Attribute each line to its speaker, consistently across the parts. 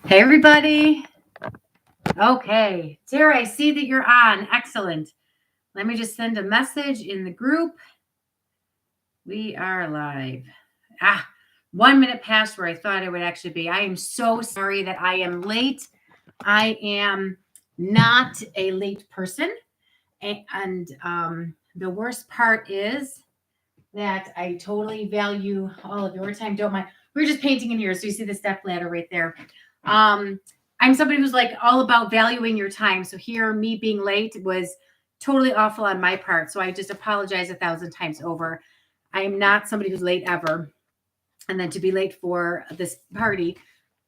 Speaker 1: Hey, everybody. Okay. Tara, I see that you're on. Excellent. Let me just send a message in the group. We are live. 1 minute past where I thought it would actually be. I am so sorry that I am late. I am not a late person. And the worst part is that I totally value all of your time. Don't mind. We're just painting in here. So you see the step ladder right there. I'm somebody who's like all about valuing your time. So here, me being late was totally awful on my part. So I just apologize 1,000 times over. I am not somebody who's late ever. And then to be late for this party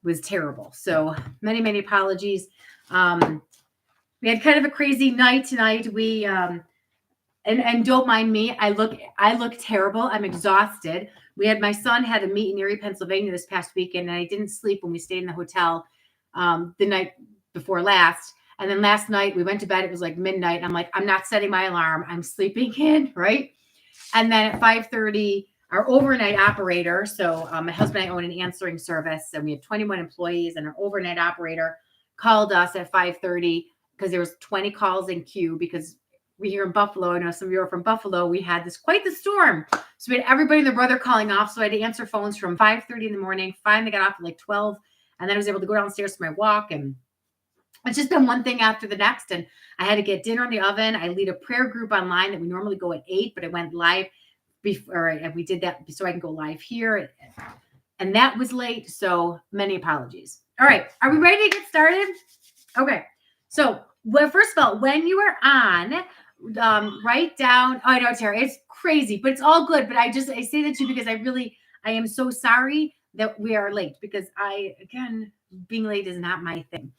Speaker 1: was terrible. So many apologies. We had kind of a crazy night tonight. And don't mind me. I look terrible. I'm exhausted. My son had a meet in Erie, Pennsylvania this past weekend, and I didn't sleep when we stayed in the hotel the night before last. And then last night we went to bed. It was like midnight. I'm like, I'm not setting my alarm. I'm sleeping in, right? And then at 5:30, our overnight operator. So my husband and I own an answering service, and we have 21 employees. And our overnight operator called us at 5:30 because there was 20 calls in queue because we here in Buffalo, I know some of you are from Buffalo, we had quite the storm. So we had everybody and their brother calling off. So I had to answer phones from 5:30 in the morning. Finally got off at like 12. And then I was able to go downstairs for my walk. And it's just been one thing after the next. And I had to get dinner in the oven. I lead a prayer group online that we normally go at 8, but I went live before we did that so I can go live here. And that was late. So many apologies. All right. Are we ready to get started? Okay. So, well, first of all, when you are on, write down. Oh, I know, Tara, it's crazy, but it's all good. But I say that to you because I am so sorry that we are late because again, being late is not my thing.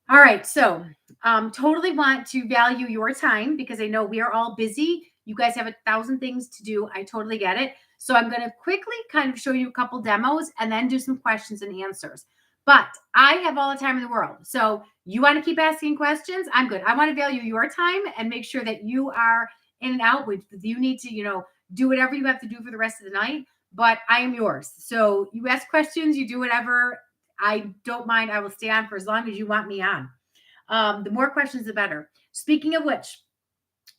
Speaker 1: All right, so totally want to value your time because I know we are all busy. You guys have 1,000 things to do. I totally get it. So I'm going to quickly kind of show you a couple demos and then do some questions and answers. But I have all the time in the world. So you want to keep asking questions? I'm good. I want to value your time and make sure that you are in and out. You need to, do whatever you have to do for the rest of the night. But I am yours. So you ask questions, you do whatever. I don't mind. I will stay on for as long as you want me on. The more questions, the better. Speaking of which,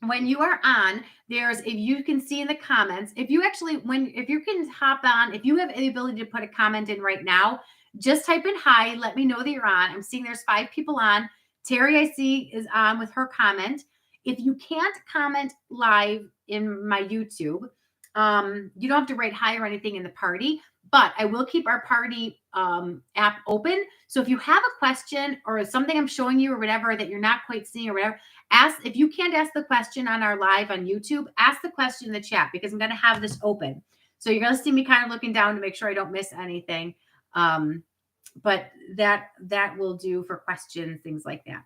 Speaker 1: when you are on, if you can see in the comments, if you can hop on, if you have the ability to put a comment in right now, just type in hi, let me know that you're on. I'm seeing there's 5 people on. Terry, I see, is on with her comment. If you can't comment live in my YouTube, you don't have to write hi or anything in the party, but I will keep our party app open. So if you have a question or something I'm showing you or whatever that you're not quite seeing or whatever, if you can't ask the question on our live on YouTube, ask the question in the chat because I'm going to have this open. So you're going to see me kind of looking down to make sure I don't miss anything. But that will do for questions, things like that.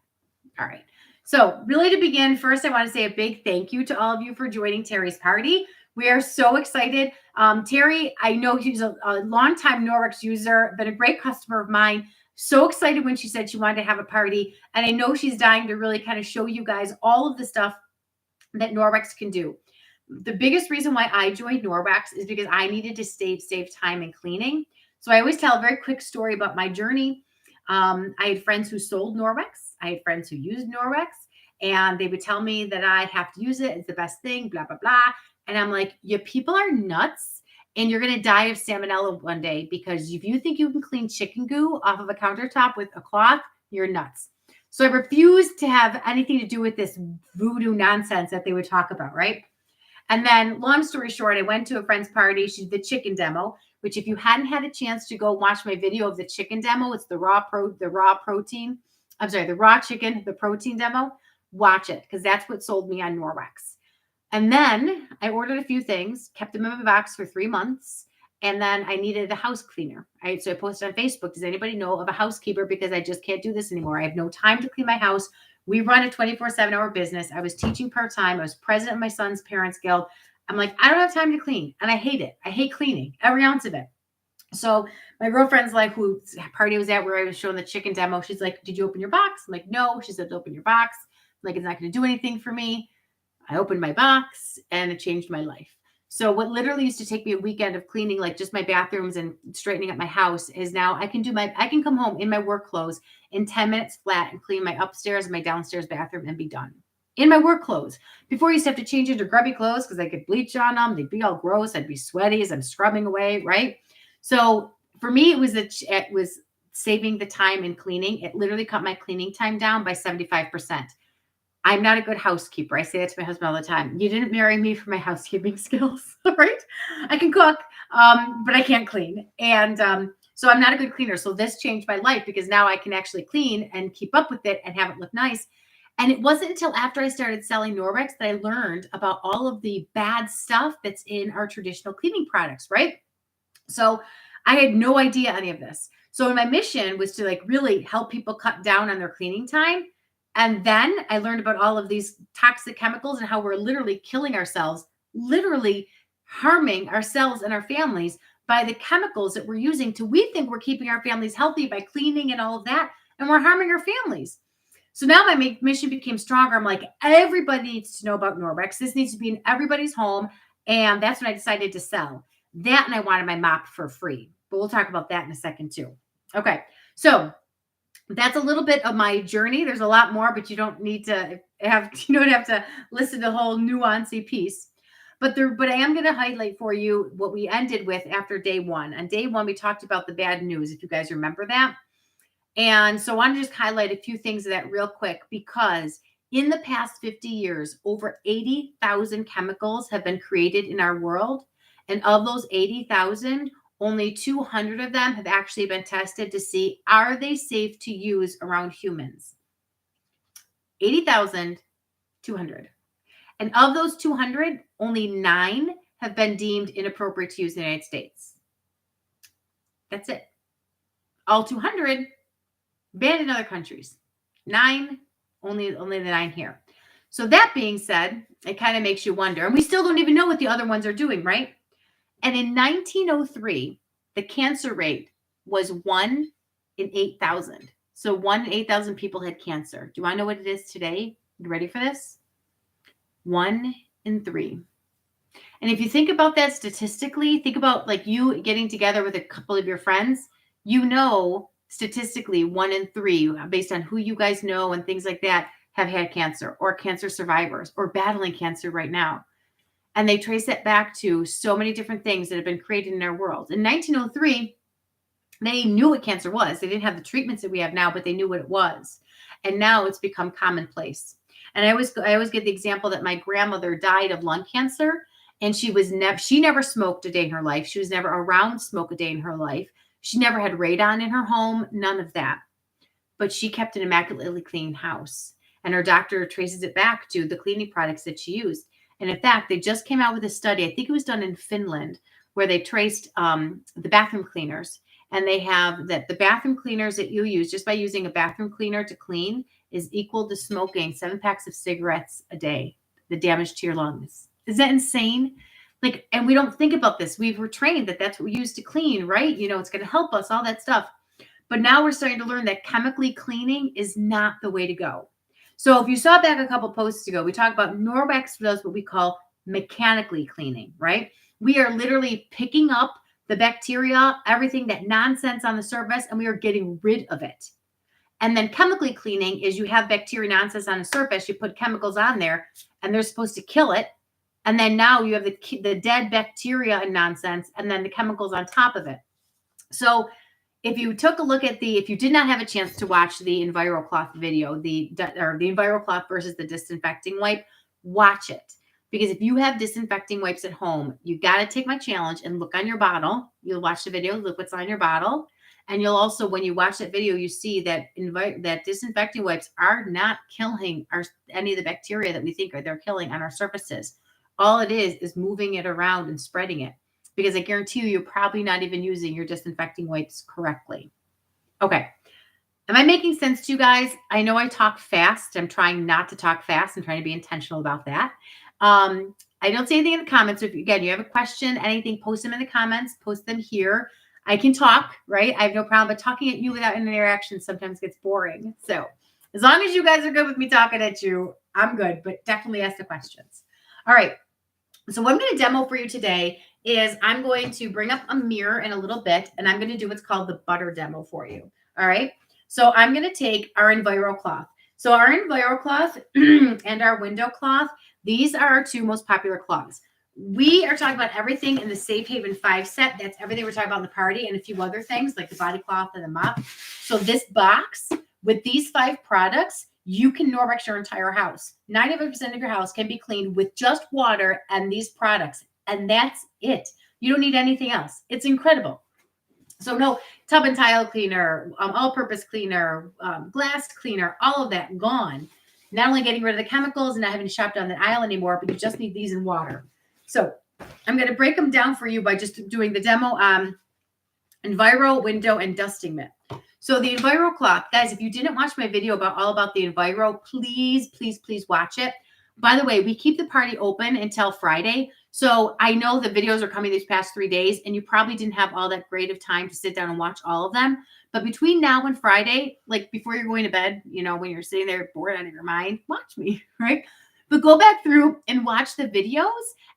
Speaker 1: All right. So really to begin, first, I want to say a big thank you to all of you for joining Terry's party. We are so excited. Terry, I know she's a longtime Norwex user, been a great customer of mine. So excited when she said she wanted to have a party. And I know she's dying to really kind of show you guys all of the stuff that Norwex can do. The biggest reason why I joined Norwex is because I needed to save time in cleaning. So I always tell a very quick story about my journey. I had friends who sold Norwex. I had friends who used Norwex, and they would tell me that I have to use it. It's the best thing, blah, blah, blah. And I'm like, you people are nuts, and you're going to die of salmonella one day because if you think you can clean chicken goo off of a countertop with a cloth, you're nuts. So I refused to have anything to do with this voodoo nonsense that they would talk about, right? And then, long story short, I went to a friend's party. She did the chicken demo, which if you hadn't had a chance to go watch my video of the chicken demo, it's the raw chicken, the protein demo. Watch it because that's what sold me on Norwex. And then I ordered a few things, kept them in my box for 3 months. And then I needed a house cleaner. Right? So I posted on Facebook, does anybody know of a housekeeper? Because I just can't do this anymore. I have no time to clean my house. We run a 24/7 business. I was teaching part-time. I was president of my son's parents guild. I'm like, I don't have time to clean. And I hate it. I hate cleaning, every ounce of it. So my girlfriend's like, whose party was at where I was showing the chicken demo. She's like, did you open your box? I'm like, no. She said, open your box. I'm like, it's not going to do anything for me. I opened my box and it changed my life. So what literally used to take me a weekend of cleaning, like just my bathrooms and straightening up my house, is now I can come home in my work clothes in 10 minutes flat and clean my upstairs and my downstairs bathroom and be done. In my work clothes. Before I used to have to change into grubby clothes because I could bleach on them. They'd be all gross. I'd be sweaty as I'm scrubbing away, right? So for me, it was saving the time in cleaning. It literally cut my cleaning time down by 75%. I'm not a good housekeeper. I say that to my husband all the time. You didn't marry me for my housekeeping skills, right? I can cook, but I can't clean. And so I'm not a good cleaner. So this changed my life because now I can actually clean and keep up with it and have it look nice. And it wasn't until after I started selling Norwex that I learned about all of the bad stuff that's in our traditional cleaning products, right? So I had no idea any of this. So my mission was to like really help people cut down on their cleaning time. And then I learned about all of these toxic chemicals and how we're literally killing ourselves, literally harming ourselves and our families by the chemicals that we're using we think we're keeping our families healthy by cleaning and all of that. And we're harming our families. So now my mission became stronger. I'm like, everybody needs to know about Norwex. This needs to be in everybody's home. And that's when I decided to sell that. And I wanted my mop for free. But we'll talk about that in a second too. Okay. So that's a little bit of my journey. There's a lot more, but you don't have to listen to the whole nuancy piece. But I am going to highlight for you what we ended with after day one. On day one, we talked about the bad news, if you guys remember that. And so I want to just highlight a few things of that real quick, because in the past 50 years, over 80,000 chemicals have been created in our world. And of those 80,000, only 200 of them have actually been tested to see, are they safe to use around humans? 80,200. And of those 200, only 9 have been deemed inappropriate to use in the United States. That's it. All 200 banned in other countries. 9, only the 9 here. So that being said, it kind of makes you wonder. And we still don't even know what the other ones are doing, right? And in 1903, the cancer rate was 1 in 8,000. So 1 in 8,000 people had cancer. Do you want to know what it is today? You ready for this? 1 in 3. And if you think about that statistically, think about like you getting together with a couple of your friends, statistically 1 in 3, based on who you guys know and things like that, have had cancer or cancer survivors or battling cancer right now. And they trace it back to so many different things that have been created in our world. In 1903, they knew what cancer was. They didn't have the treatments that we have now, but they knew what it was. And now it's become commonplace. And I always give the example that my grandmother died of lung cancer, and she never smoked a day in her life. She was never around smoke a day in her life. She never had radon in her home, none of that. But she kept an immaculately clean house. And her doctor traces it back to the cleaning products that she used. And in fact, they just came out with a study, I think it was done in Finland, where they traced the bathroom cleaners. And they have that the bathroom cleaners that you use, just by using a bathroom cleaner to clean, is equal to smoking 7 packs of cigarettes a day, the damage to your lungs. Is that insane? Like, and we don't think about this. We were trained that that's what we use to clean, right? It's going to help us, all that stuff. But now we're starting to learn that chemically cleaning is not the way to go. So if you saw back a couple posts ago, we talked about Norwex does what we call mechanically cleaning, right? We are literally picking up the bacteria, everything, that nonsense on the surface, and we are getting rid of it. And then chemically cleaning is you have bacteria nonsense on the surface, you put chemicals on there, and they're supposed to kill it. And then now you have the dead bacteria and nonsense, and then the chemicals on top of it. So if you took a look at if you did not have a chance to watch the EnviroCloth video, the EnviroCloth versus the disinfecting wipe, watch it. Because if you have disinfecting wipes at home, you got to take my challenge and look on your bottle. You'll watch the video, look what's on your bottle. And you'll also, when you watch that video, you see that that disinfecting wipes are not killing any of the bacteria that we think they're killing on our surfaces. All it is moving it around and spreading it. Because I guarantee you're probably not even using your disinfecting wipes correctly. Okay. Am I making sense to you guys? I know I talk fast. I'm trying not to talk fast. I'm trying to be intentional about that. I don't say anything in the comments. So if, again, you have a question, anything, post them in the comments, post them here. I can talk, right? I have no problem, but talking at you without an interaction sometimes gets boring. So as long as you guys are good with me talking at you, I'm good, but definitely ask the questions. All right. So what I'm going to demo for you today is I'm going to bring up a mirror in a little bit, and I'm going to do what's called the butter demo for you. All right. So I'm going to take our Enviro cloth. So our Enviro cloth and our window cloth, these are our two most popular cloths. We are talking about everything in the Safe Haven 5 set. That's everything we're talking about in the party, and a few other things like the body cloth and the mop. So this box with these 5 products, you can Norwex your entire house. 95% of your house can be cleaned with just water and these products. And that's it. You don't need anything else. It's incredible. So no tub and tile cleaner, all-purpose cleaner, glass cleaner, all of that gone. Not only getting rid of the chemicals and not having to shop down the aisle anymore, but you just need these in water. So I'm going to break them down for you by just doing the demo Enviro, window, and dusting mitt. So the Enviro cloth, guys, if you didn't watch my video about the Enviro, please, please, please watch it. By the way, we keep the party open until Friday. So I know the videos are coming these past 3 days, and you probably didn't have all that great of time to sit down and watch all of them. But between now and Friday, like before you're going to bed, you know, when you're sitting there bored out of your mind, watch me, right? But go back through and watch the videos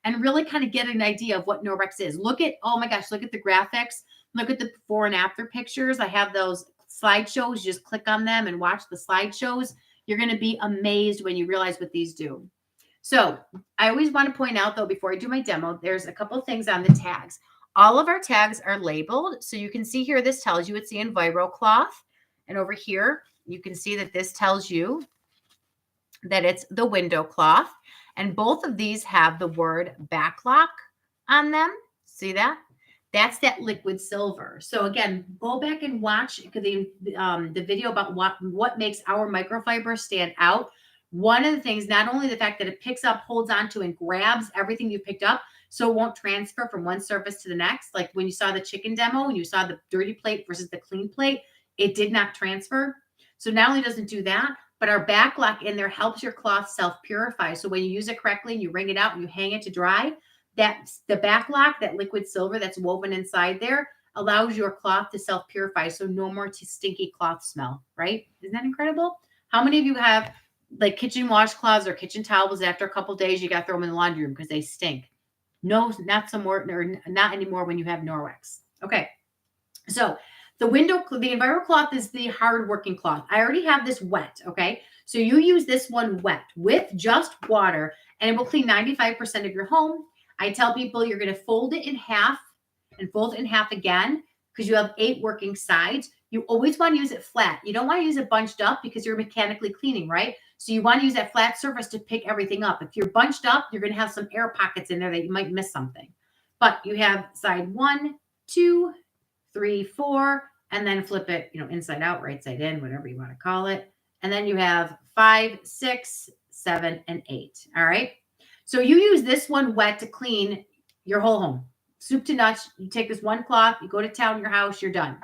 Speaker 1: and really kind of get an idea of what Norwex is. Look at, oh my gosh, look at the graphics. Look at the before and after pictures. I have those slideshows. Just click on them and watch the slideshows. You're going to be amazed when you realize what these do. So I always want to point out, though, before I do my demo, there's a couple of things on the tags. All of our tags are labeled. So you can see here, this tells you it's the Enviro cloth. And over here, you can see that this tells you that it's the window cloth. And both of these have the word backlock on them. See that? That's that liquid silver. So again, go back and watch the video about what makes our microfiber stand out. One of the things, not only the fact that it picks up, holds onto, and grabs everything you picked up, so it won't transfer from one surface to the next. Like when you saw the chicken demo and you saw the dirty plate versus the clean plate, it did not transfer. So not only doesn't do that, but our backlock in there helps your cloth self-purify. So when you use it correctly and you wring it out and you hang it to dry, that's the backlock, that liquid silver that's woven inside there, allows your cloth to self-purify. So no more stinky cloth smell, right? Isn't that incredible? How many of you have like kitchen washcloths or kitchen towels after a couple days, you got to throw them in the laundry room because they stink? No, not some more, or not anymore when you have Norwex. Okay. So the Enviro cloth is the hard working cloth. I already have this wet. Okay. So you use this one wet with just water and it will clean 95% of your home. I tell people you're going to fold it in half and fold it in half again because you have 8 working sides. You always want to use it flat. You don't want to use it bunched up because you're mechanically cleaning, right? So you want to use that flat surface to pick everything up. If you're bunched up, you're going to have some air pockets in there that you might miss something. But you have side 1, 2, 3, 4, and then flip it, inside out, right side in, whatever you want to call it. And then you have 5, 6, 7, and 8. All right. So you use this one wet to clean your whole home. Soup to nuts. You take this one cloth, you go to town in your house, you're done.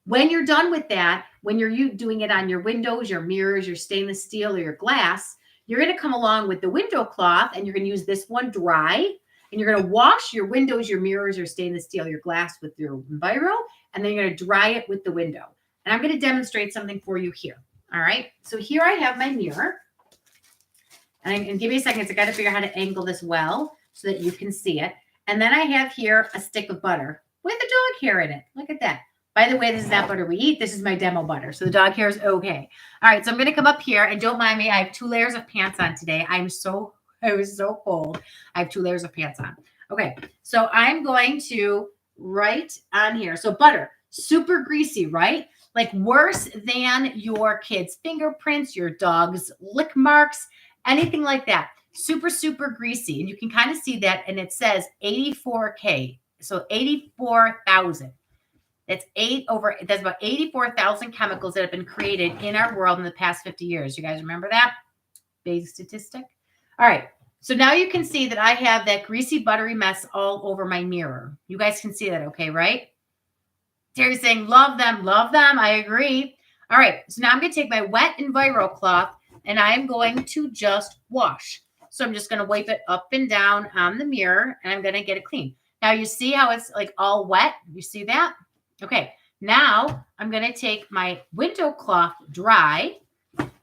Speaker 1: When you're done with that, when you're doing it on your windows, your mirrors, your stainless steel, or your glass, you're going to come along with the window cloth and you're going to use this one dry. And you're going to wash your windows, your mirrors, your stainless steel, your glass with your Enviro, and then you're going to dry it with the window. And I'm going to demonstrate something for you here. All right. So here I have my mirror. And give me a second. I got to figure out how to angle this well so that you can see it. And then I have here a stick of butter with a dog hair in it. Look at that. By the way, this is not butter we eat. This is my demo butter. So the dog hair is okay. All right. So I'm going to come up here and don't mind me. I have 2 layers of pants on today. I was so cold. I have 2 layers of pants on. Okay. So I'm going to write on here. So butter, super greasy, right? Like worse than your kids' fingerprints, your dog's lick marks, anything like that. Super, super greasy. And you can kind of see that. And it says 84K. So 84,000. That's about 84,000 chemicals that have been created in our world in the past 50 years. You guys remember that? Big statistic. All right. So now you can see that I have that greasy, buttery mess all over my mirror. You guys can see that, okay, right? Terry's saying, love them, love them. I agree. All right. So now I'm going to take my wet Enviro cloth and I'm going to just wash. So I'm just going to wipe it up and down on the mirror and I'm going to get it clean. Now you see how it's like all wet? You see that? Okay. Now I'm going to take my window cloth dry.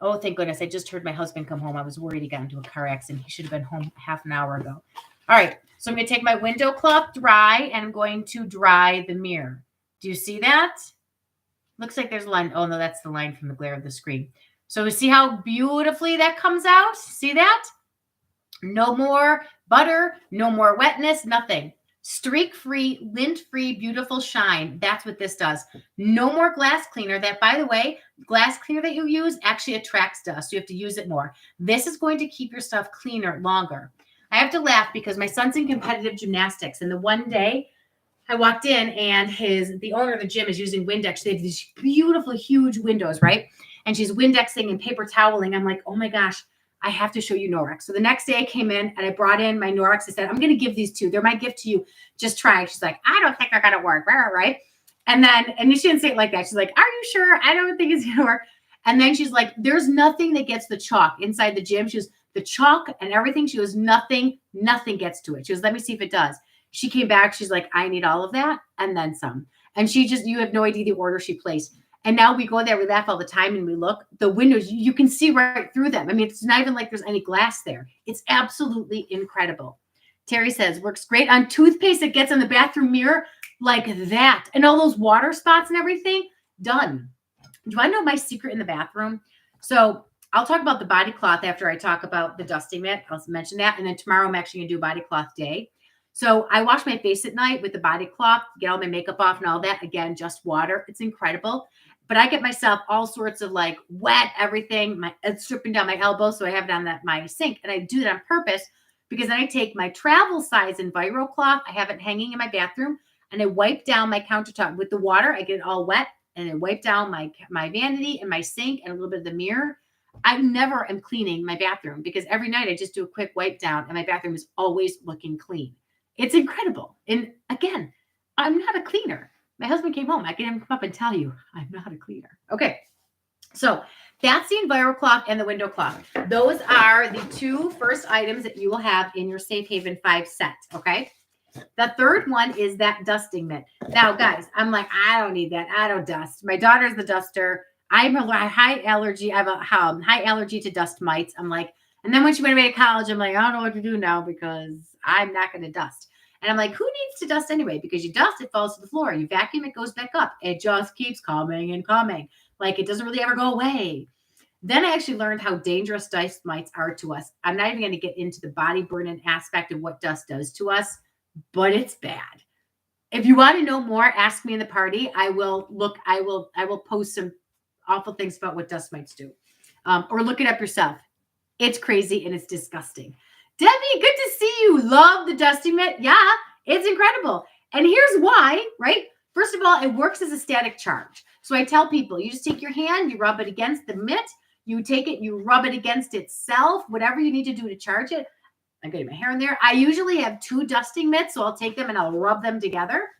Speaker 1: Oh, thank goodness. I just heard my husband come home. I was worried he got into a car accident. He should have been home half an hour ago. All right. So I'm going to take my window cloth dry and I'm going to dry the mirror. Do you see that? Looks like there's a line. Oh, no, that's the line from the glare of the screen. So see how beautifully that comes out? See that? No more butter, no more wetness, nothing. Streak-free, lint-free, beautiful shine. That's what this does. No more glass cleaner. That, by the way, glass cleaner that you use actually attracts dust. You have to use it more. This is going to keep your stuff cleaner longer. I have to laugh because my son's in competitive gymnastics. And the one day I walked in and the owner of the gym is using Windex. They have these beautiful, huge windows, right? And she's Windexing and paper toweling. I'm like, oh my gosh, I have to show you Norwex. So the next day I came in and I brought in my Norwex. I said, I'm going to give these to you. They're my gift to you. Just try. She's like, I don't think they're going to work. Right? And she didn't say it like that. She's like, are you sure? I don't think it's going to work. And then she's like, there's nothing that gets the chalk inside the gym. She goes, the chalk and everything. She goes, nothing gets to it. She goes, let me see if it does. She came back. She's like, I need all of that and then some. And you have no idea the order she placed. And now we go there, we laugh all the time and we look, the windows, you can see right through them. I mean, it's not even like there's any glass there. It's absolutely incredible. Terry says, works great on toothpaste that gets on the bathroom mirror like that. And all those water spots and everything, done. Do I know my secret in the bathroom? So I'll talk about the body cloth after I talk about the dusting mitt. I'll mention that. And then tomorrow I'm actually going to do body cloth day. So I wash my face at night with the body cloth, get all my makeup off and all that. Again, just water. It's incredible. But I get myself all sorts of like wet everything. It's dripping down my elbow. So I have it on my sink. And I do that on purpose because then I take my travel size Enviro cloth. I have it hanging in my bathroom and I wipe down my countertop with the water. I get it all wet and I wipe down my vanity and my sink and a little bit of the mirror. I never am cleaning my bathroom because every night I just do a quick wipe down and my bathroom is always looking clean. It's incredible. And again, I'm not a cleaner. My husband came home. I can come up and tell you I'm not a cleaner. Okay. So that's the Enviro cloth and the window cloth. Those are the two first items that you will have in your Safe Haven 5 set. Okay. The third one is that dusting mitt. Now, guys, I'm like, I don't need that. I don't dust. My daughter's the duster. I'm a high allergy. I have a high allergy to dust mites. I'm like, and then when she went away to college, I'm like, I don't know what to do now because I'm not going to dust. And I'm like, who needs to dust anyway? Because you dust, it falls to the floor. You vacuum, it goes back up. It just keeps coming and coming. Like it doesn't really ever go away. Then I actually learned how dangerous dust mites are to us. I'm not even going to get into the body burning aspect of what dust does to us, but it's bad. If you want to know more, ask me in the party. I will post some awful things about what dust mites do. Or look it up yourself. It's crazy and it's disgusting. Debbie, good to see you. Love the dusting mitt. Yeah, it's incredible. And here's why, right? First of all, it works as a static charge. So I tell people, you just take your hand, you rub it against the mitt, you take it, you rub it against itself, whatever you need to do to charge it. I'm getting my hair in there. I usually have 2 dusting mitts, so I'll take them and I'll rub them together.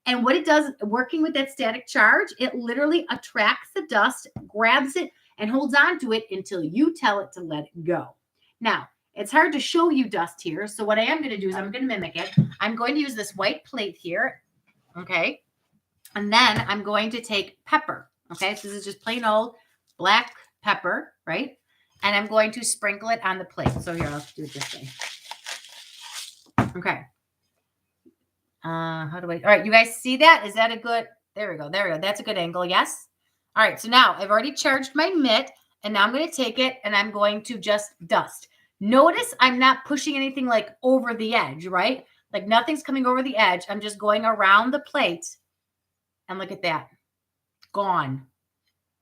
Speaker 1: And what it does, working with that static charge, it literally attracts the dust, grabs it, and holds on to it until you tell it to let it go. Now, it's hard to show you dust here. So what I am going to do is I'm going to mimic it. I'm going to use this white plate here. Okay. And then I'm going to take pepper. Okay. So this is just plain old black pepper, right? And I'm going to sprinkle it on the plate. So here, I'll do it this way. Okay. All right. You guys see that? Is that a good, there we go. That's a good angle. Yes. All right. So now I've already charged my mitt and now I'm going to take it and I'm going to just dust. Notice I'm not pushing anything like over the edge, right? Like nothing's coming over the edge. I'm just going around the plate and look at that. Gone.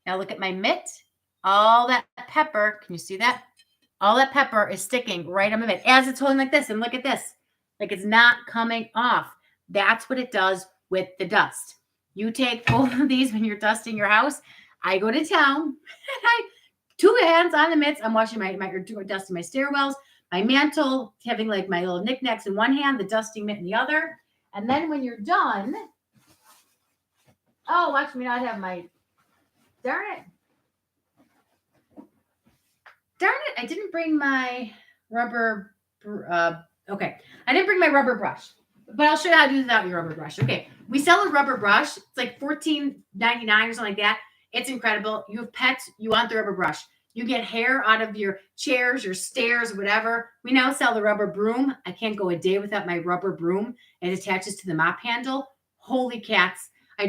Speaker 1: Now look at my mitt. All that pepper. Can you see that? All that pepper is sticking right on my mitt as it's holding like this. And look at this. Like it's not coming off. That's what it does with the dust. You take both of these when you're dusting your house. I go to town and I 2 hands on the mitts. I'm washing dusting my stairwells, my mantle, having like my little knickknacks in one hand, the dusting mitt in the other. And then when you're done, oh, watch me not have my, darn it. I didn't bring my rubber, okay. I didn't bring my rubber brush, but I'll show you how to do without your rubber brush. Okay. We sell a rubber brush. It's like $14.99 or something like that. It's incredible. You have pets. You want the rubber brush. You get hair out of your chairs, your stairs, whatever. We now sell the rubber broom. I can't go a day without my rubber broom. It attaches to the mop handle. Holy cats. I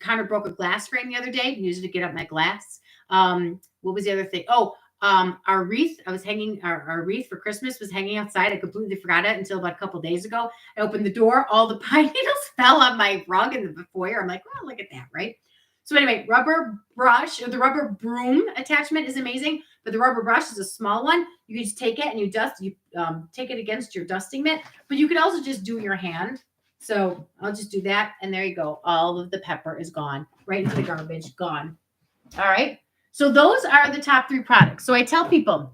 Speaker 1: kind of broke a glass frame the other day. Used it to get up my glass. What was the other thing? Oh, our wreath. I was hanging our wreath for Christmas was hanging outside. I completely forgot it until about a couple days ago. I opened the door. All the pine needles fell on my rug in the foyer. I'm like, well, look at that, right? So anyway, rubber brush or the rubber broom attachment is amazing, but the rubber brush is a small one. You can just take it and you take it against your dusting mitt, but you can also just do your hand. So I'll just do that. And there you go. All of the pepper is gone right into the garbage. Gone. All right. So those are the top 3 products. So I tell people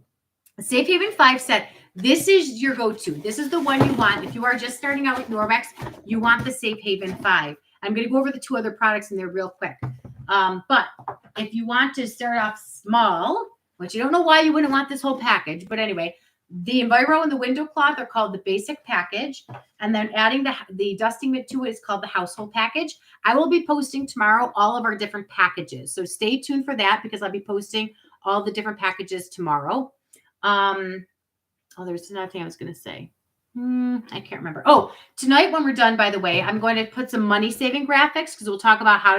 Speaker 1: Safe Haven 5 set. This is your go-to. This is the one you want. If you are just starting out with Norwex, you want the Safe Haven 5. I'm going to go over the 2 other products in there real quick. But if you want to start off small, which you don't know why you wouldn't want this whole package, but anyway, the Enviro and the window cloth are called the basic package. And then adding the dusting mitt to it is called the household package. I will be posting tomorrow all of our different packages. So stay tuned for that because I'll be posting all the different packages tomorrow. There's another thing I was going to say. I can't remember. Oh, tonight when we're done, by the way, I'm going to put some money saving graphics because we'll talk about how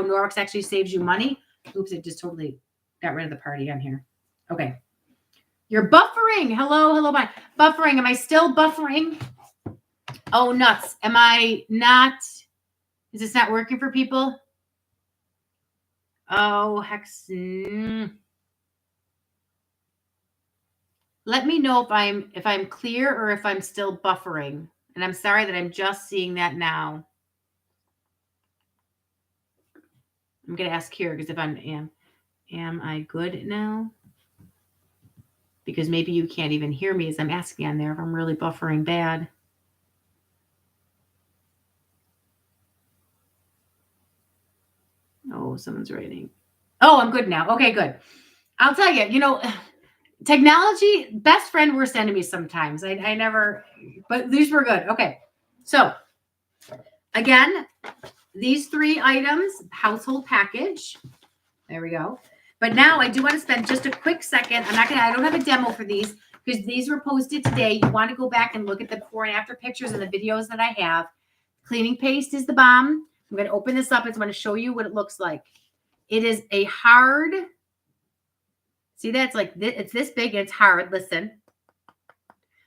Speaker 1: Norwex actually saves you money. Oops, it just totally got rid of the party on here. Okay. You're buffering. Hello, bye. Buffering. Am I still buffering? Oh, nuts. Am I not? Is this not working for people? Oh, hex. Let me know if I'm clear or if I'm still buffering. And I'm sorry that I'm just seeing that now. I'm going to ask here because if am I good now? Because maybe you can't even hear me as I'm asking on there if I'm really buffering bad. Oh, someone's writing. Oh, I'm good now. Okay, good. I'll tell you, technology, best friend, worst enemy sometimes. I never, but these were good. Okay. So again, these 3 items, household package. There we go. But now I do want to spend just a quick second. I don't have a demo for these because these were posted today. You want to go back and look at the before and after pictures and the videos that I have. Cleaning paste is the bomb. I'm going to open this up. I'm going to show you what it looks like. It is a hard, see that? It's this big and it's hard. Listen.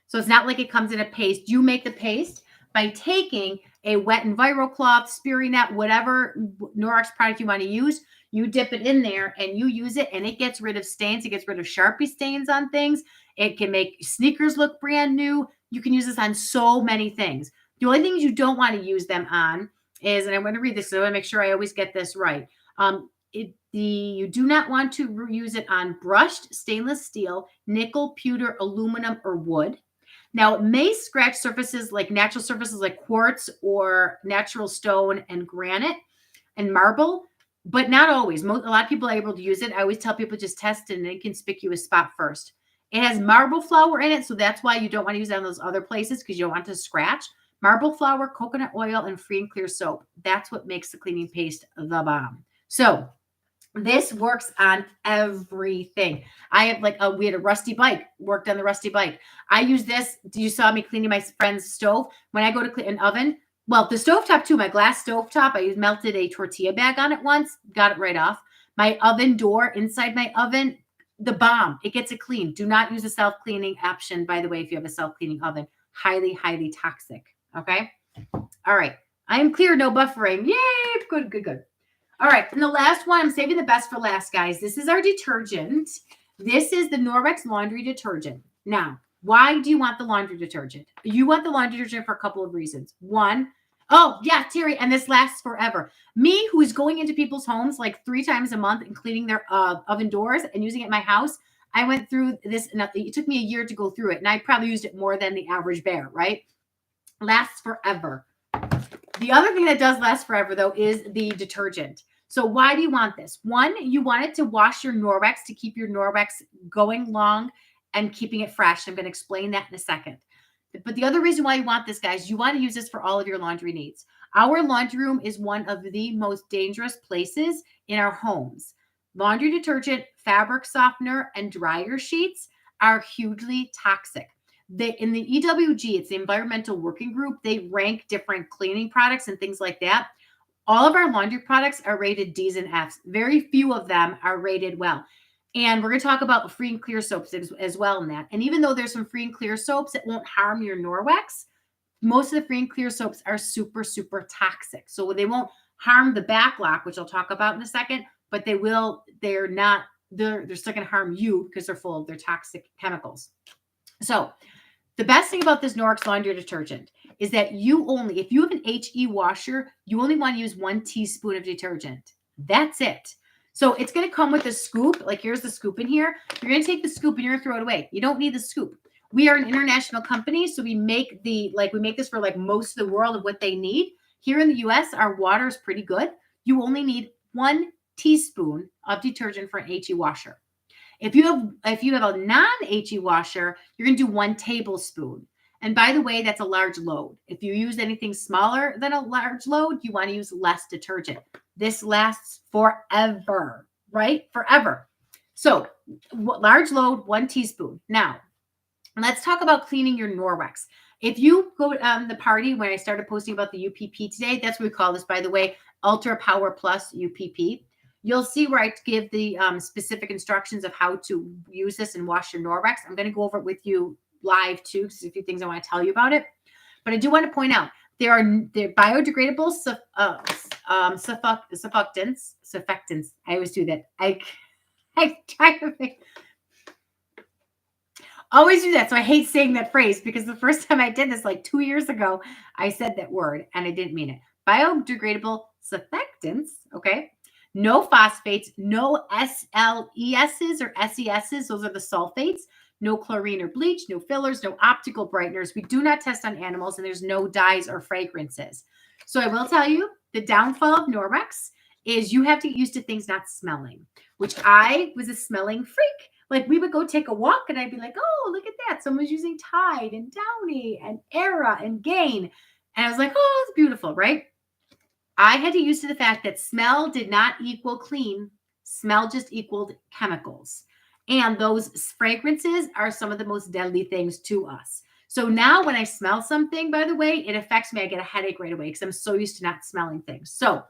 Speaker 1: So it's not like it comes in a paste. You make the paste by taking a wet Enviro cloth, Spiri net, whatever Norwex product you want to use. You dip it in there and you use it and it gets rid of stains. It gets rid of Sharpie stains on things. It can make sneakers look brand new. You can use this on so many things. The only things you don't want to use them on is, and I'm going to read this, so I want to make sure I always get this right. You do not want to use it on brushed stainless steel, nickel, pewter, aluminum, or wood. Now, it may scratch surfaces like natural surfaces like quartz or natural stone and granite and marble, but not always. A lot of people are able to use it. I always tell people just test it in an inconspicuous spot first. It has marble flour in it, so that's why you don't want to use it on those other places because you don't want it to scratch. Marble flour, coconut oil, and free and clear soap. That's what makes the cleaning paste the bomb. So this works on everything. I have we had a rusty bike, worked on the rusty bike. I use this. You saw me cleaning my friend's stove. When I go to clean an oven, well, the stovetop too, my glass stovetop, I melted a tortilla bag on it once, got it right off. My oven door inside my oven, the bomb. It gets it clean. Do not use a self-cleaning option, by the way, if you have a self-cleaning oven. Highly, highly toxic. Okay? All right. I am clear, no buffering. Yay! Good, good, good. All right. And the last one, I'm saving the best for last, guys. This is our detergent. This is the Norwex laundry detergent. Now, why do you want the laundry detergent? You want the laundry detergent for a couple of reasons. One, oh, yeah, Terry, and this lasts forever. Me, who is going into people's homes like 3 times a month and cleaning their oven doors and using it in my house, I went through this, and it took me a year to go through it, and I probably used it more than the average bear, right? Lasts forever. The other thing that does last forever, though, is the detergent. So why do you want this? One, you want it to wash your Norwex, to keep your Norwex going long and keeping it fresh. I'm going to explain that in a second. But the other reason why you want this, guys, you want to use this for all of your laundry needs. Our laundry room is one of the most dangerous places in our homes. laundry detergent, fabric softener, and dryer sheets are hugely toxic. In the EWG, it's the Environmental Working Group, they rank different cleaning products and things like that. All of our laundry products are rated D's and F's. Very few of them are rated well. And we're going to talk about free and clear soaps as well in that. And even though there's some free and clear soaps that won't harm your Norwex, most of the free and clear soaps are super, super toxic. So they won't harm the backlock, which I'll talk about in a second, but they're still going to harm you because they're full of their toxic chemicals. So the best thing about this Norwex laundry detergent is that if you have an HE washer, you only want to use 1 teaspoon of detergent. That's it. So it's going to come with a scoop. Like here's the scoop in here. You're going to take the scoop and you're going to throw it away. You don't need the scoop. We are an international company, so we make this for like most of the world of what they need. Here in the US, our water is pretty good. You only need 1 teaspoon of detergent for an HE washer. If you have a non-HE washer, you're going to do 1 tablespoon. And by the way, that's a large load. If you use anything smaller than a large load, you want to use less detergent. This lasts forever, right? Forever. So large load, 1 teaspoon. Now, let's talk about cleaning your Norwex. If you go the party when I started posting about the UPP today, that's what we call this, by the way, Ultra Power Plus UPP. You'll see where I give the specific instructions of how to use this and wash your Norwex. I'm going to go over it with you live too, because there's a few things I want to tell you about it. But I do want to point out they're biodegradable surfactants. I always do that. I try to think. Always do that. So I hate saying that phrase because the first time I did this like 2 years ago, I said that word and I didn't mean it. Biodegradable surfactants. Okay. No phosphates, no SLESs or SESs. Those are the sulfates. No chlorine or bleach, no fillers, no optical brighteners. We do not test on animals, and there's no dyes or fragrances. So I will tell you, the downfall of Norwex is you have to get used to things not smelling, which I was a smelling freak. Like we would go take a walk and I'd be like, oh, look at that. Someone's using Tide and Downy and Era and Gain. And I was like, oh, it's beautiful, right? I had to use to the fact that smell did not equal clean. Smell just equaled chemicals. And those fragrances are some of the most deadly things to us. So now when I smell something, by the way, it affects me. I get a headache right away because I'm so used to not smelling things. So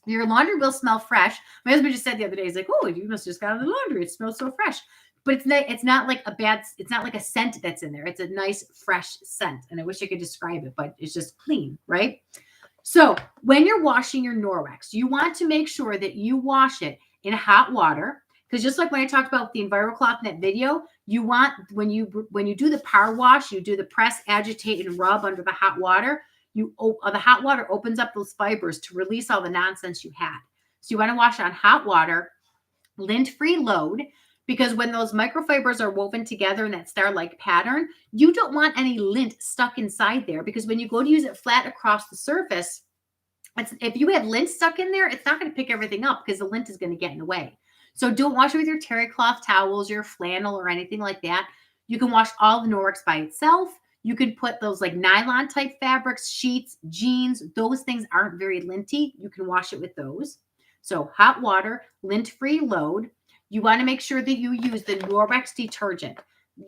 Speaker 1: your laundry will smell fresh. My husband just said the other day, he's like, oh, you must just got out of the laundry. It smells so fresh. But it's not like a scent that's in there. It's a nice, fresh scent. And I wish I could describe it, but it's just clean, right? So when you're washing your Norwex, you want to make sure that you wash it in hot water. Because just like when I talked about the EnviroCloth in that video, you want, when you do the power wash, you do the press, agitate, and rub under the hot water, the hot water opens up those fibers to release all the nonsense you had. So you want to wash on hot water, lint-free load, because when those microfibers are woven together in that star-like pattern, you don't want any lint stuck inside there, because when you go to use it flat across the surface, if you have lint stuck in there, it's not going to pick everything up because the lint is going to get in the way. So don't wash it with your terry cloth towels, your flannel, or anything like that. You can wash all the Norwex by itself. You can put those like nylon type fabrics, sheets, jeans. Those things aren't very linty. You can wash it with those. So hot water, lint-free load. You want to make sure that you use the Norwex detergent.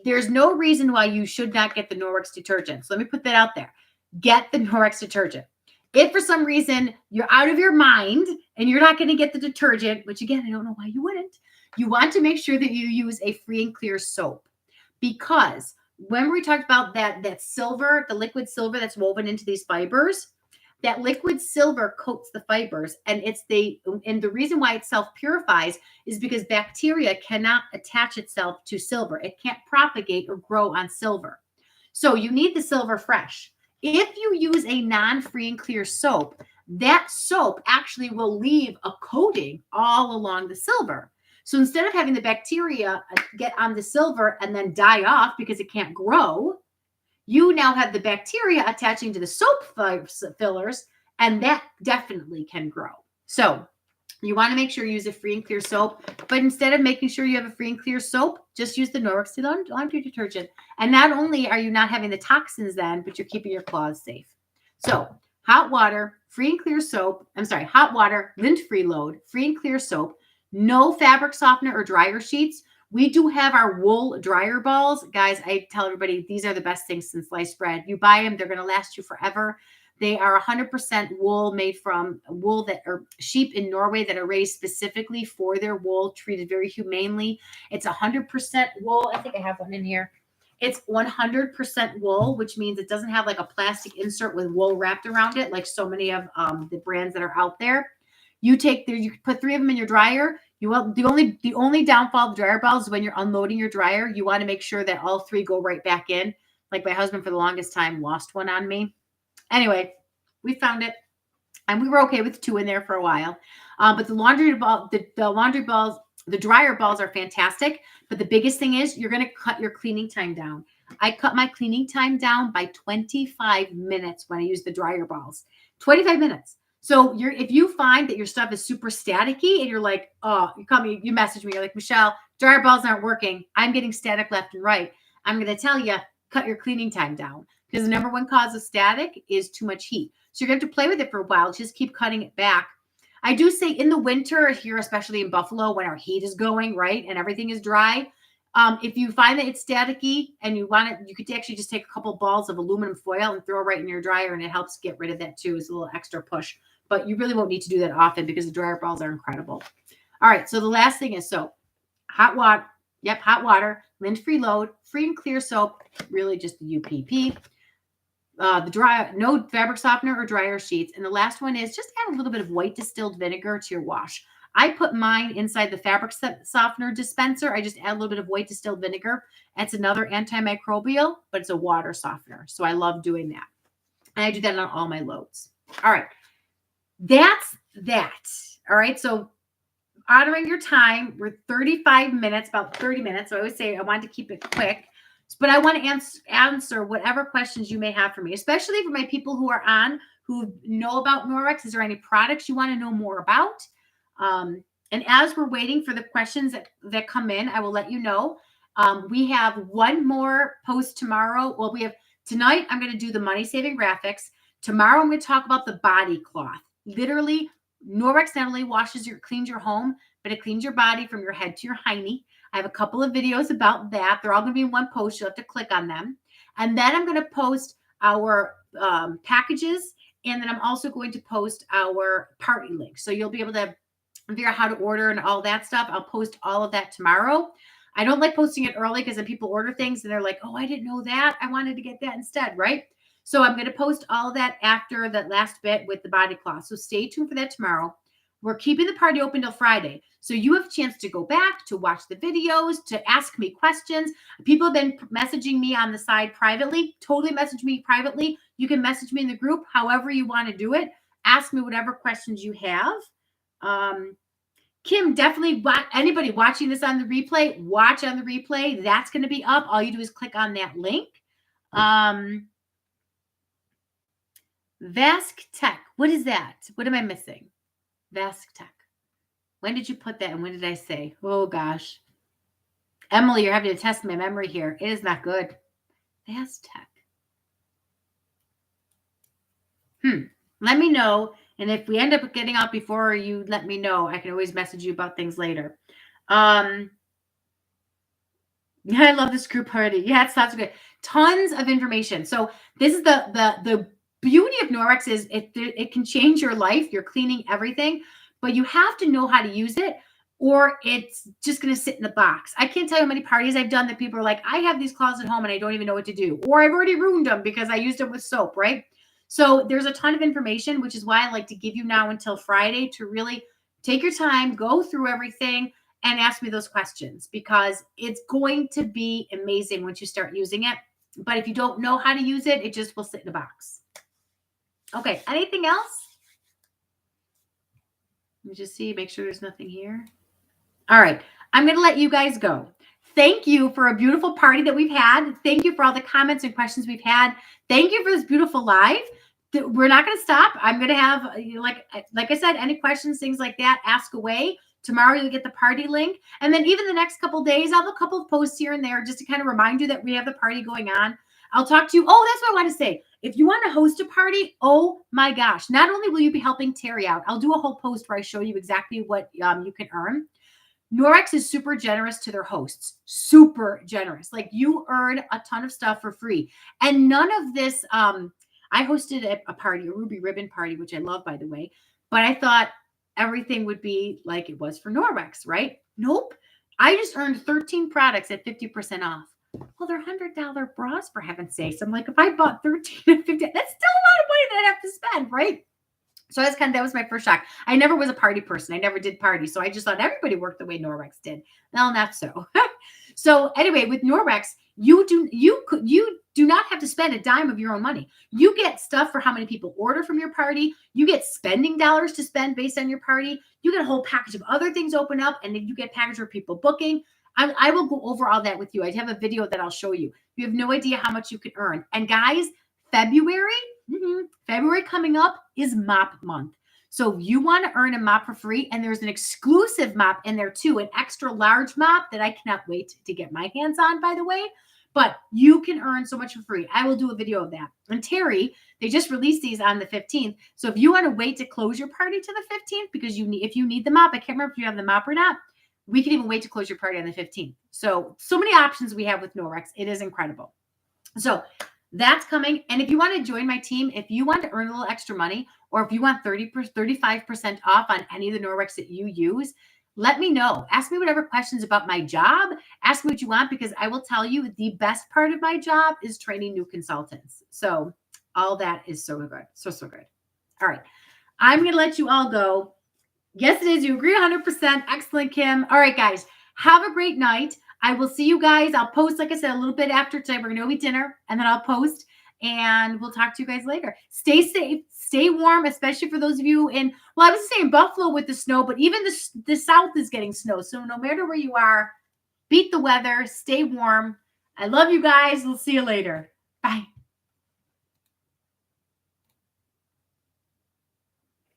Speaker 1: There's no reason why you should not get the Norwex detergent. So let me put that out there. Get the Norwex detergent. If for some reason you're out of your mind and you're not going to get the detergent, which again, I don't know why you wouldn't, you want to make sure that you use a free and clear soap. Because when we talked about that silver, the liquid silver that's woven into these fibers, that liquid silver coats the fibers, and the reason why it self-purifies is because bacteria cannot attach itself to silver. It can't propagate or grow on silver. So you need the silver fresh. If you use a non-free and clear soap, that soap actually will leave a coating all along the silver. So instead of having the bacteria get on the silver and then die off because it can't grow, you now have the bacteria attaching to the soap fillers, and that definitely can grow. So you want to make sure you use a free and clear soap, but instead of making sure you have a free and clear soap, just use the Norwex laundry detergent. And not only are you not having the toxins then, but you're keeping your clothes safe. So hot water, free and clear soap, hot water, lint-free load, free and clear soap, No fabric softener or dryer sheets. We do have our wool dryer balls. Guys, I tell everybody these are the best things since sliced bread. You buy them, they're going to last you forever. They are 100% wool, made from wool that are sheep in Norway that are raised specifically for their wool, treated very humanely. It's 100% wool. I think I have one in here. It's 100% wool, which means it doesn't have like a plastic insert with wool wrapped around it, like so many of the brands that are out there. You put 3 of them in your dryer. You want the only downfall of the dryer balls is when you're unloading your dryer, you want to make sure that all 3 go right back in. Like my husband for the longest time lost one on me. Anyway, we found it, and we were okay with 2 in there for a while. But the laundry balls, the dryer balls are fantastic. But the biggest thing is you're going to cut your cleaning time down. I cut my cleaning time down by 25 minutes when I use the dryer balls. 25 minutes. So if you find that your stuff is super staticky and you're like, oh, you message me, you're like, Michelle, dryer balls aren't working. I'm getting static left and right. I'm going to tell you, cut your cleaning time down, because the number one cause of static is too much heat. So you're going to have to play with it for a while. Just keep cutting it back. I do say in the winter here, especially in Buffalo, when our heat is going, right, and everything is dry, if you find that it's staticky and you want it, you could actually just take a couple balls of aluminum foil and throw it right in your dryer, and it helps get rid of that too. It's a little extra push. But you really won't need to do that often because the dryer balls are incredible. All right, so the last thing is soap. Hot water. Yep, hot water. Lint-free load. Free and clear soap. Really just the UPP. No fabric softener or dryer sheets. And the last one is just add a little bit of white distilled vinegar to your wash. I put mine inside the fabric softener dispenser. I just add a little bit of white distilled vinegar. It's another antimicrobial, but it's a water softener. So I love doing that. And I do that on all my loads. All right. That's that. All right. So honoring your time, we're 35 minutes, about 30 minutes. So I always say I want to keep it quick, but I want to answer whatever questions you may have for me, especially for my people who are on, who know about Norwex. Is there any products you want to know more about? And as we're waiting for the questions that come in, I will let you know. We have one more post tomorrow. Well, tonight, I'm going to do the money saving graphics. Tomorrow, I'm going to talk about the body cloth. Literally, Norwex not only cleans your home, but it cleans your body from your head to your hiney. I have a couple of videos about that. They're all going to be in one post. You'll have to click on them. And then I'm going to post our packages. And then I'm also going to post our party link. So you'll be able to figure out how to order and all that stuff. I'll post all of that tomorrow. I don't like posting it early because then people order things and they're like, oh, I didn't know that. I wanted to get that instead, right? So I'm going to post all of that after that last bit with the body cloth. So stay tuned for that tomorrow. We're keeping the party open till Friday. So you have a chance to go back, to watch the videos, to ask me questions. People have been messaging me on the side privately. Totally message me privately. You can message me in the group, however you want to do it. Ask me whatever questions you have. Kim, definitely anybody watching this on the replay, watch on the replay. That's going to be up. All you do is click on that link. Vask Tech. What is that? What am I missing? Vask Tech. When did you put that and when did I say? Oh, gosh. Emily, you're having to test my memory here. It is not good. Vask Tech. Let me know. And if we end up getting out before you let me know, I can always message you about things later. Yeah, I love this group party. Yeah, it sounds good. Tons of information. So this is the beauty of Norwex is it can change your life. You're cleaning everything, but you have to know how to use it or it's just going to sit in the box. I can't tell you how many parties I've done that people are like, I have these cloths at home and I don't even know what to do. Or I've already ruined them because I used them with soap, right? So there's a ton of information, which is why I like to give you now until Friday to really take your time, go through everything, and ask me those questions because it's going to be amazing once you start using it. But if you don't know how to use it, it just will sit in a box. Okay, anything else? Let me just see, make sure there's nothing here. All right, I'm going to let you guys go. Thank you for a beautiful party that we've had. Thank you for all the comments and questions we've had. Thank you for this beautiful live. We're not going to stop. I'm going to have, like I said, any questions, things like that, ask away. Tomorrow you'll get the party link. And then even the next couple of days, I'll have a couple of posts here and there just to kind of remind you that we have the party going on. I'll talk to you. Oh, that's what I want to say. If you want to host a party, oh my gosh, not only will you be helping Terry out, I'll do a whole post where I show you exactly what you can earn. Norwex is super generous to their hosts, super generous. Like you earn a ton of stuff for free. And none of this, I hosted a party, a Ruby Ribbon party, which I love, by the way, but I thought everything would be like it was for Norwex, right? Nope. I just earned 13 products at 50% off. Well, they're $100 bras, for heaven's sakes. I'm like, if I bought 13 at 50, that's still a lot of money that I have to spend, right? So that was my first shock. I never was a party person. I never did parties. So I just thought everybody worked the way Norwex did. Well, not so. So anyway, with Norwex, you do not have to spend a dime of your own money. You get stuff for how many people order from your party. You get spending dollars to spend based on your party. You get a whole package of other things open up, and then you get package for people booking. I will go over all that with you. I have a video that I'll show you. You have no idea how much you can earn. And guys, February coming up is mop month. So if you want to earn a mop for free, and there's an exclusive mop in there too, an extra large mop that I cannot wait to get my hands on, by the way. But you can earn so much for free. I will do a video of that. And Terry, they just released these on the 15th. So if you want to wait to close your party to the 15th, because if you need the mop, I can't remember if you have the mop or not, we can even wait to close your party on the 15th. So many options we have with Norwex. It is incredible. So that's coming. And if you want to join my team, if you want to earn a little extra money, or if you want 35% off on any of the Norwex that you use, let me know. Ask me whatever questions about my job. Ask me what you want, because I will tell you the best part of my job is training new consultants. So all that is so good. So good. All right. I'm going to let you all go. Yes, it is. You agree 100%. Excellent, Kim. All right, guys. Have a great night. I will see you guys. I'll post, like I said, a little bit after today. We're going to go eat dinner, and then I'll post, and we'll talk to you guys later. Stay safe. Stay warm, especially for those of you in, well, I was saying Buffalo with the snow, but even the South is getting snow. So no matter where you are, beat the weather. Stay warm. I love you guys. We'll see you later. Bye.